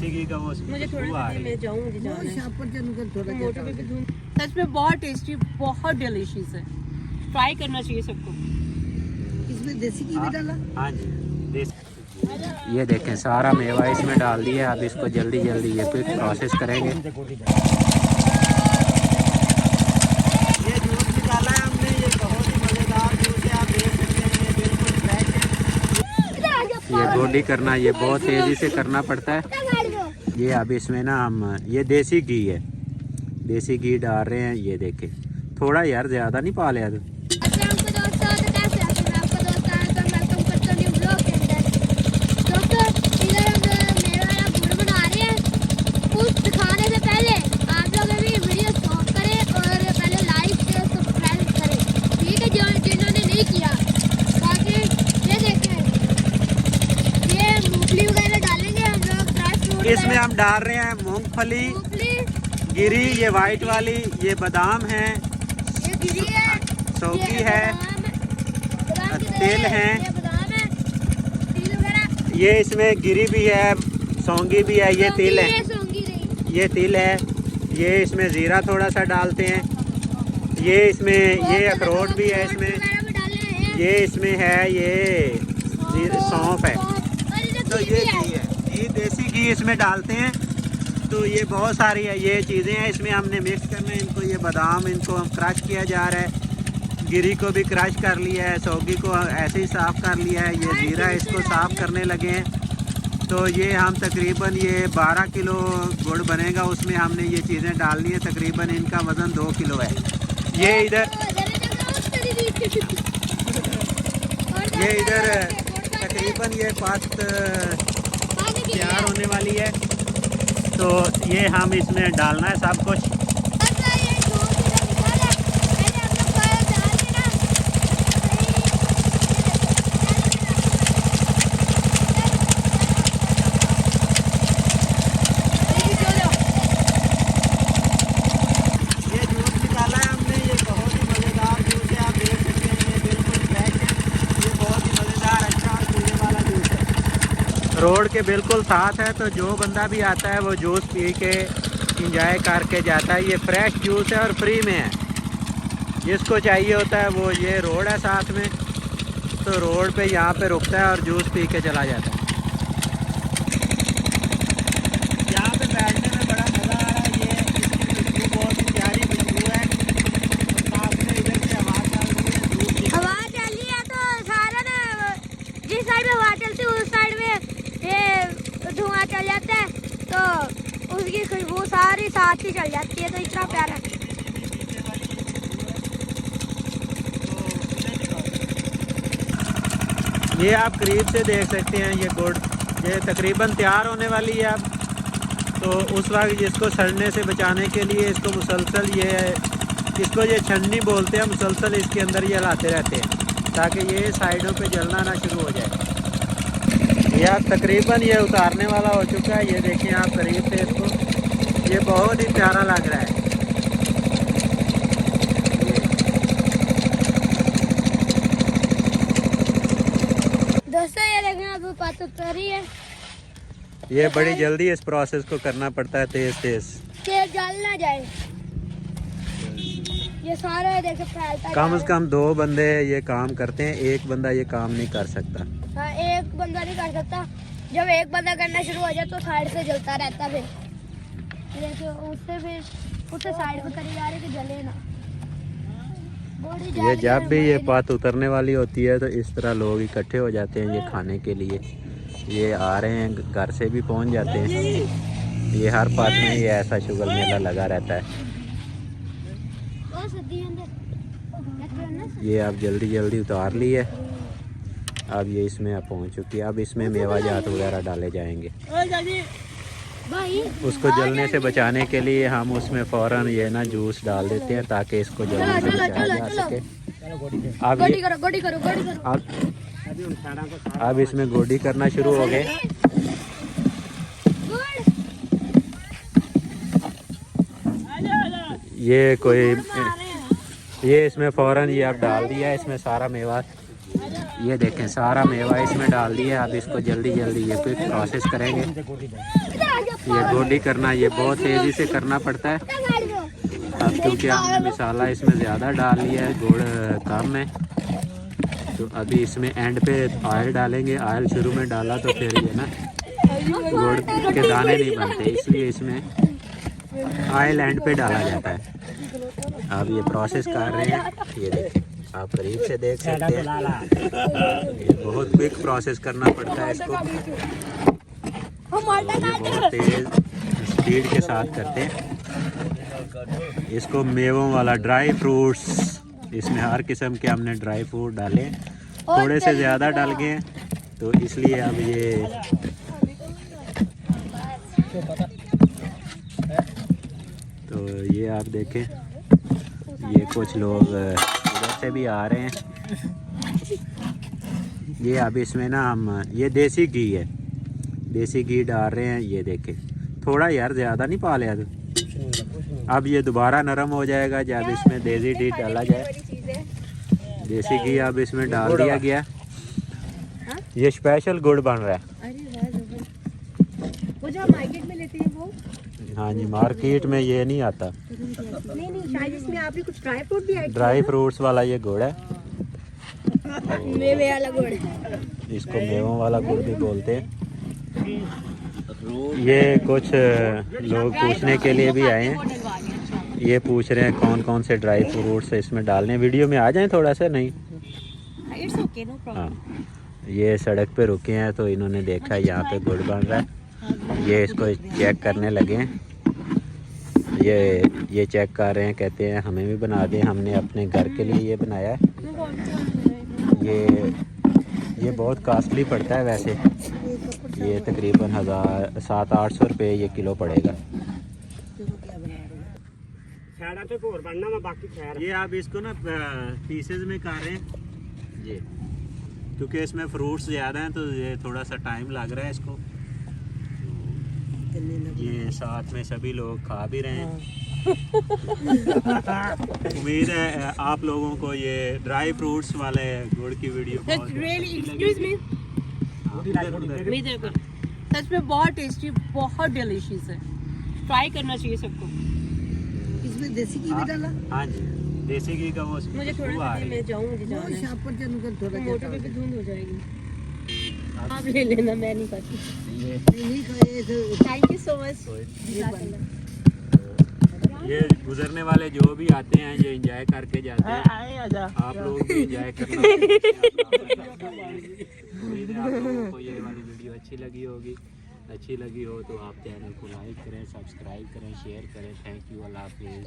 मुझे थोड़ा मैं जाऊंगी सच में बहुत टेस्टी, बहुत डिलीशियस है। ट्राई करना चाहिए सबको। इसमें देसी घी भी डाला? हाँ जी। ये देखें सारा मेवा इसमें डाल दिया। अब इसको जल्दी जल्दी ये क्विक प्रोसेस करेंगे। ये जूस निकाला है हमने, ये बहुत ही मज़ेदार जूस है, आप देख सकते हैं ये बिल्कुल फ्रेश है। ये गोडी करना ये बहुत तेज़ी से करना पड़ता है। ये अब इसमें ना हम ये देसी घी है, देसी घी डाल रहे हैं। ये देखें थोड़ा यार ज़्यादा नहीं पा लिया तो। इसमें हम डाल रहे हैं मूंगफली गिरी, ये वाइट वाली, ये बादाम है, सौगी है, तिल है, ये इसमें गिरी भी है, सौंगी भी है, ये तिल है, ये तिल है, ये इसमें ज़ीरा थोड़ा सा डालते हैं, ये इसमें ये अखरोट भी है इसमें, ये इसमें है ये सौंफ है। तो ये घी है, ये देसी घी इसमें डालते हैं। तो ये बहुत सारी है ये चीज़ें हैं इसमें हमने मिक्स करना है इनको। ये बादाम इनको क्रश किया जा रहा है, गिरी को भी क्रश कर लिया है, सौगी को ऐसे ही साफ़ कर लिया है, ये ज़ीरा इसको साफ़ करने लगे हैं। तो ये हम तकरीबन ये 12 किलो गुड़ बनेगा, उसमें हमने ये चीज़ें डालनी है। तकरीबन इनका वज़न 2 किलो है। ये इधर तकरीबन ये पात तैयार होने वाली है। तो ये हम इसमें डालना है सब कुछ। ये जूस निकाला है हमने, ये बहुत ही मज़ेदार जूस है, आप देख सकते हैं ये बिल्कुल फ्रेश है। ये बहुत ही मज़ेदार अच्छा पीने वाला जूस है, रोड के बिल्कुल साथ है। तो जो बंदा भी आता है वो जूस पी के इंजॉय करके जाता है। ये फ्रेश जूस है और फ्री में है, जिसको चाहिए होता है वो। ये रोड है साथ में, तो रोड पे यहाँ पे रुकता है और जूस पी के चला जाता है। यहाँ पे बैठने में बड़ा मज़ा आ रहा है। ये इसकी खुशबू बहुत ही प्यारी खुशबू है, और साथ में इधर से हवा चल रही है, धूप की हवा चली है। तो सारा ना जिस साइड में हवा चलती है उस साइड में ये धुआं चल जाता है, तो उसकी खुशबू सारी साथ ही चल जाती है। तो इतना प्यारा ये आप करीब से देख सकते हैं। ये गुड़ ये तकरीबन तैयार होने वाली है अब। तो उस वक्त इसको सड़ने से बचाने के लिए इसको मुसलसल इसको ये छन्नी बोलते हैं, मुसलसल इसके अंदर ये हिलाते रहते हैं ताकि ये साइडों पे जलना ना शुरू हो जाए। ये अब तकरीबन ये उतारने वाला हो चुका है। ये देखें आप करीब से इसको, ये बहुत ही प्यारा लग रहा है। दोस्तों ये देखें अब बात उतर रही है। ये बड़ी जल्दी इस प्रोसेस को करना पड़ता है, तेज तेल जल ना जाए। ये सारा देखे फैलता कम से कम 2 बंदे ये काम करते हैं, एक बंदा ये काम नहीं कर सकता। हाँ, एक बंदा नहीं कर सकता। जब एक बंदा करना शुरू हो जाए तो साइड से जलता रहता है। उससे साइड पे करी जा रही कि जले ना। ये जब भी ये बात उतरने वाली होती है तो इस तरह लोग इकट्ठे हो जाते हैं ये खाने के लिए। ये आ रहे हैं, घर से भी पहुंच जाते हैं। ये हर पास में ये ऐसा शुगर मेला लगा रहता है। ये अब जल्दी जल्दी उतार ली है। अब ये इसमें अब पहुंच चुकी है। अब इसमें मेवा जात वगैरह डाले जाएंगे। उसको जलने से बचाने के लिए हम उसमें फ़ौरन ये ना जूस डाल देते हैं ताकि इसको जल्दी से बचाया जा सके। अब इसमें गोडी करना शुरू हो गए। ये इसमें फ़ौरन ये अब डाल दिया है इसमें सारा मेवा। ये देखें सारा मेवा इसमें डाल दिया। अब इसको जल्दी जल्दी ये क्विक प्रोसेस करेंगे। ये गोडी करना ये बहुत तेज़ी से करना पड़ता है। अब क्योंकि हमने मसाला इसमें ज़्यादा डाल लिया है, गुड़ कम है, तो अभी इसमें एंड पे ऑयल डालेंगे। ऑयल शुरू में डाला तो फिर ये ना गुड़ के दाने नहीं बनते, इसलिए इसमें ऑयल एंड पे डाला जाता है। अब ये प्रोसेस कर रहे हैं, ये देखिए आप करीब से देख सकते हैं। ये बहुत क्विक प्रोसेस करना पड़ता है इसको, ये बहुत तेज़ स्पीड के साथ करते हैं इसको। मेवों वाला ड्राई फ्रूट्स, इसमें हर किस्म के हमने ड्राई फ्रूट डाले, थोड़े से ज़्यादा डाल गए तो इसलिए अब ये तो ये आप देखें, ये कुछ लोग उधर से भी आ रहे हैं। ये अब इसमें ना हम ये देसी घी है, देसी घी डाल रहे हैं। ये देखें थोड़ा यार ज़्यादा नहीं पा लिया तो अब ये दोबारा नरम हो जाएगा जब इसमें देसी घी डाला जाए। देसी घी अब इसमें डाल दिया गया। ये स्पेशल गुड़ बन रहा है। वो जो मार्केट में लेते हैं वो? हाँ जी, मार्केट में ये नहीं आता। नहीं शायद इसमें आपने कुछ ड्राई फ्रूट भी ऐड ड्राई फ्रूट्स वाला ये गुड़ है, मेवे वाला गुड़। इसको मेवों वाला गुड़ भी बोलते हैं। ये कुछ लोग पूछने के लिए भी आए हैं, ये पूछ रहे हैं कौन कौन से ड्राई फ्रूट्स इसमें डालने। वीडियो में आ जाएं थोड़ा सा, नहीं इट्स ओके, नो प्रॉब्लम। हाँ, ये सड़क पे रुके हैं तो इन्होंने देखा यहाँ पे गुड़ बन रहा है, ये इसको चेक करने लगे हैं। ये चेक कर रहे हैं, कहते हैं हमें भी बना दें, हमने अपने घर के लिए ये बनाया है। ये बहुत कॉस्टली पड़ता है वैसे, ये तकरीबन 700-800 रुपये ये किलो पड़ेगा। ये आप इसको ना पीसेज में कर रहे हैं ये, क्योंकि इसमें फ्रूट्स ज़्यादा हैं तो ये थोड़ा सा टाइम लग रहा है इसको। ये साथ में सभी लोग खा भी रहे हैं। उम्मीद है आप लोगों को ये ड्राई फ्रूट्स वाले गुड़ की वीडियो बहुत सच में बहुत टेस्टी, बहुत डिलीशियस है। ट्राई करना चाहिए सबको। इसमें देसी घी भी डाला? हाँ जी, देसी घी का वो मुझे थोड़ा सा मैं जाऊंगी वो शाम पर चलूंगा थोड़ा मोटर पे भी धुंध हो जाएगी। आप ले लेना, मैं नहीं खाती। नहीं खाए तो थैंक यू सो मच। ये गुजरने वाले जो भी आते हैं ये एंजॉय करके जाते हैं। आप लोग भी एंजॉय करना। उम्मीद है आप लोगों को ये वाली वीडियो अच्छी लगी होगी। अच्छी लगी हो तो आप चैनल को लाइक करें, सब्सक्राइब करें, शेयर करें। थैंक यू, अल्लाह हाफिज़।